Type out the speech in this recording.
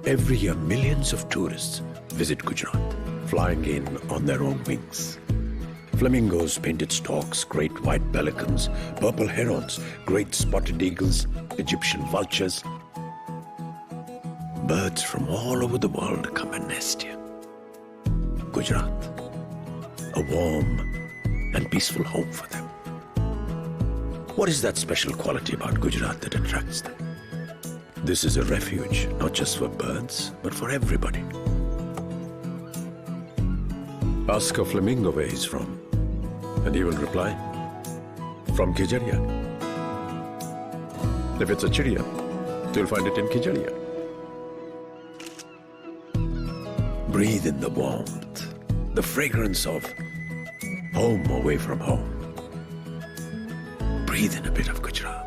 Every year, millions of tourists visit Gujarat, flying in on their own wings. Flamingos, painted storks, great white pelicans, purple herons, great spotted eagles, Egyptian vultures. Birds from all over the world come and nest here. Gujarat, a warm and peaceful home for them. What is that special quality about Gujarat that attracts them? This is a refuge, not just for birds, but for everybody. Ask a flamingo where he's from, and he will reply, from Kijaria. If it's a chidiya, you'll find it in Kijaria. Breathe in the warmth, the fragrance of home away from home. Breathe in a bit of Gujarat.